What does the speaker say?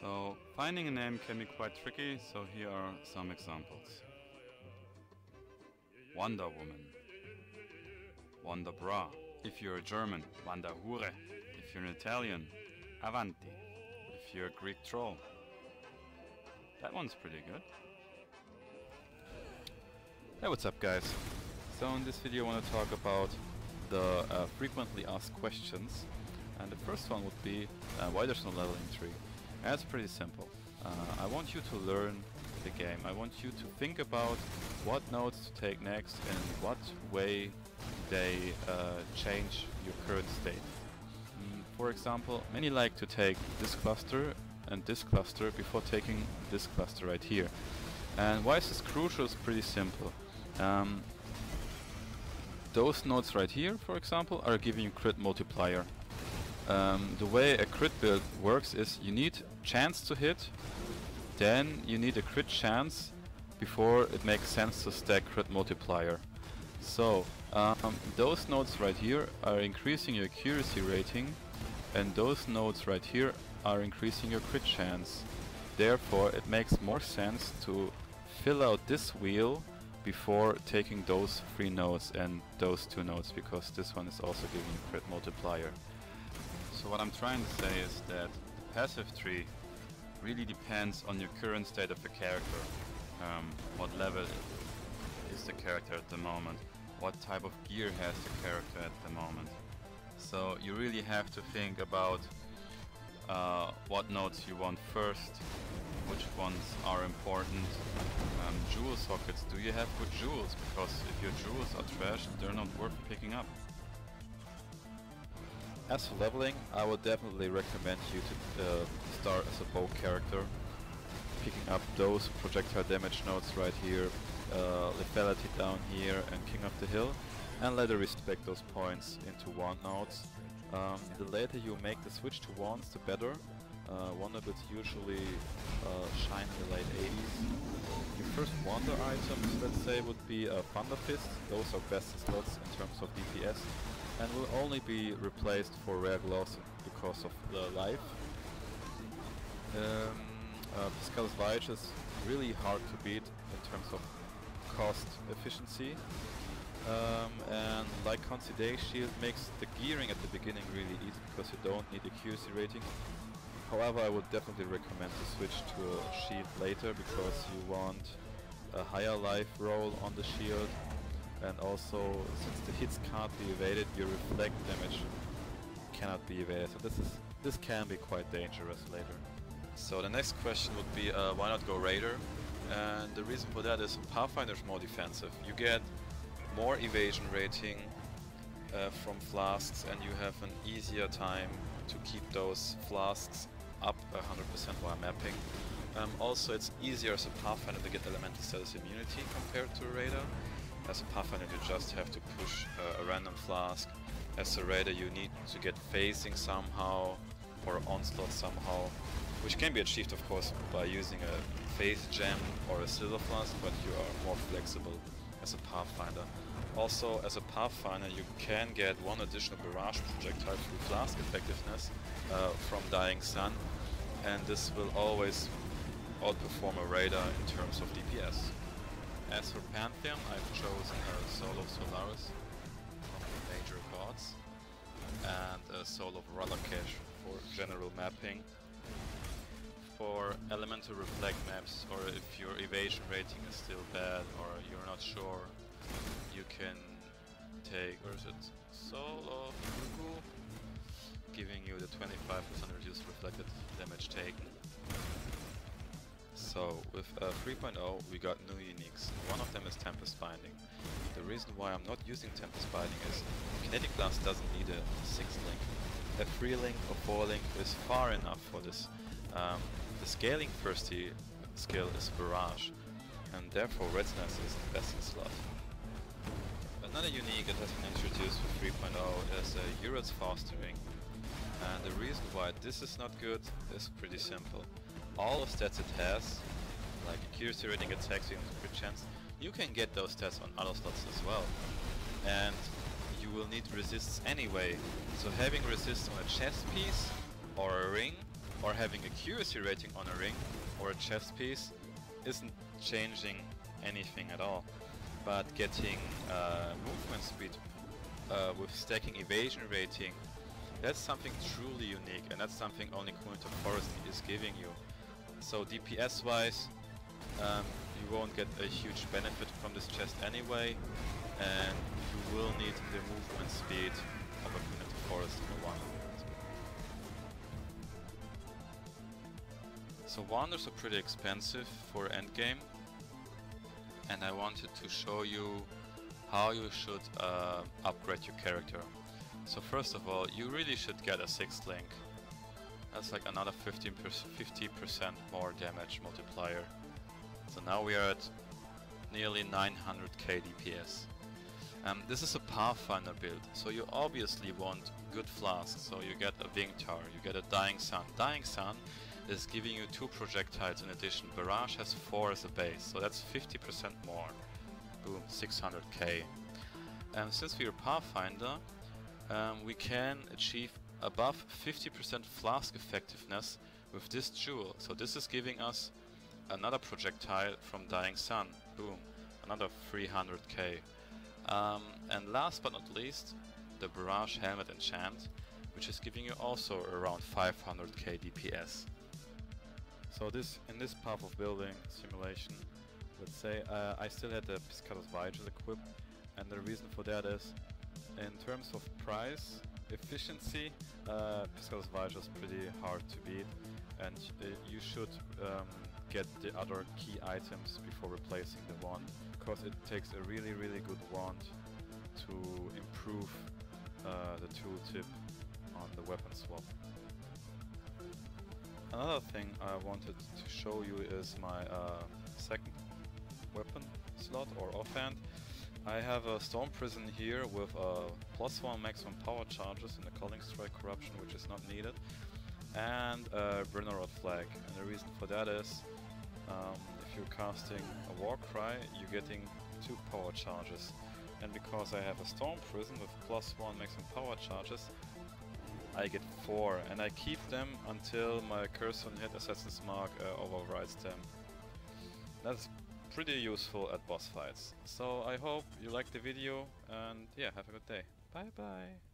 So finding a name can be quite tricky, so here are some examples. Wonder Woman, Wonder Bra. If you're a German, Wonder Hure. If you're an Italian, Avanti. If you're a Greek troll. That one's pretty good. Hey, what's up guys? So in this video I want to talk about the frequently asked questions. And the first one would be, why there's no leveling tree? And it's pretty simple. I want you to learn the game. I want you to think about what nodes to take next and what way they change your current state. For example, many like to take this cluster and this cluster before taking this cluster right here. And why is this crucial? It's pretty simple. Those nodes right here, for example, are giving you crit multiplier. The way a crit build works is you need chance to hit, then you need a crit chance before it makes sense to stack crit multiplier. So those nodes right here are increasing your accuracy rating, and those nodes right here are increasing your crit chance. Therefore it makes more sense to fill out this wheel before taking those 3 nodes and those 2 nodes, because this one is also giving you crit multiplier. So what I'm trying to say is that the passive tree really depends on your current state of the character. What level is the character at the moment? What type of gear has the character at the moment? So you really have to think about what nodes you want first, which ones are important. Jewel sockets, do you have good jewels? Because if your jewels are trash, they're not worth picking up. As for leveling, I would definitely recommend you to start as a bow character, picking up those projectile damage nodes right here, lethality down here, and King of the Hill, and later respec those points into wand nodes. The later you make the switch to wands, the better. Wonder builds usually shine in the late 80s. Your first wonder items, let's say, would be Thunder Fist. Those are best slots in terms of DPS, and will only be replaced for rare gloves because of the life. Piscal's Vige is really hard to beat in terms of cost efficiency. And like Considate Shield makes the gearing at the beginning really easy because you don't need accuracy rating. However, I would definitely recommend to switch to a shield later, because you want a higher life roll on the shield, and also since the hits can't be evaded, your reflect damage cannot be evaded. So this can be quite dangerous later. So the next question would be why not go Raider? And the reason for that is Pathfinder is more defensive. You get more evasion rating from flasks, and you have an easier time to keep those flasks up 100% while mapping. Also, it's easier as a Pathfinder to get elemental status immunity compared to a Raider. As a Pathfinder you just have to push a random flask. As a Raider you need to get phasing somehow, or onslaught somehow, which can be achieved of course by using a phase gem or a silver flask, but you are more flexible as a Pathfinder. Also, as a Pathfinder you can get 1 additional barrage projectile through flask effectiveness from Dying Sun, and this will always outperform a Raider in terms of DPS. As for Pantheon, I've chosen Soul of Solaris from the major gods, and Soul of Ralakesh for general mapping. For elemental reflect maps, or if your evasion rating is still bad or you're not sure, you can take, where is it, Soul of Ruku, giving you the 25% reduced reflected damage taken. So with 3.0 we got new uniques. One of them is Tempest Binding. The reason why I'm not using Tempest Binding is Kinetic Blast doesn't need a 6th link. A 3 link or 4 link is far enough for this. The scaling thirsty skill is Barrage, and therefore Red Nest is the best slot. Another unique that has been introduced with 3.0 is Uriel's Fostering. And the reason why this is not good is pretty simple. All of stats it has, like accuracy rating, attack speed, and crit chance, you can get those stats on other slots as well. And you will need resists anyway, so having resist on a chest piece or a ring or having accuracy rating on a ring or a chest piece isn't changing anything at all. But getting movement speed with stacking evasion rating, that's something truly unique, and that's something only Queenliness Forest is giving you. So DPS wise, you won't get a huge benefit from this chest anyway, and you will need the movement speed of a Queenliness Forest for one. So wanders are pretty expensive for endgame, and I wanted to show you how you should upgrade your character. So first of all, you really should get a 6th link. That's like another 50% more damage multiplier. So now we are at nearly 900k DPS. This is a Pathfinder build, so you obviously want good flasks. So you get a Wing Tower, you get a Dying Sun. Dying Sun is giving you 2 projectiles in addition. Barrage has 4 as a base, so that's 50% more. Boom, 600k. Since we are Pathfinder, we can achieve above 50% flask effectiveness with this jewel. So this is giving us another projectile from Dying Sun. Boom, another 300k. And last but not least, the Barrage Helmet enchant, which is giving you also around 500k DPS. So in this path of building simulation, let's say I still had the Piscatus Vigil equipped, and the reason for that is, in terms of price, efficiency, Piscatus Vigil is pretty hard to beat, and you should get the other key items before replacing the wand, because it takes a really good wand to improve the tooltip on the weapon swap. Another thing I wanted to show you is my second weapon slot or offhand. I have a Storm Prison here with +1 maximum power charges and a Culling Strike Corruption, which is not needed, and a Brynnerod Flag. And the reason for that is, if you're casting a Warcry, you're getting 2 power charges. And because I have a Storm Prison with +1 maximum power charges, I get 4, and I keep them until my Curse on Hit Assassin's Mark overrides them. That's pretty useful at boss fights. So I hope you liked the video, and yeah, have a good day. Bye bye!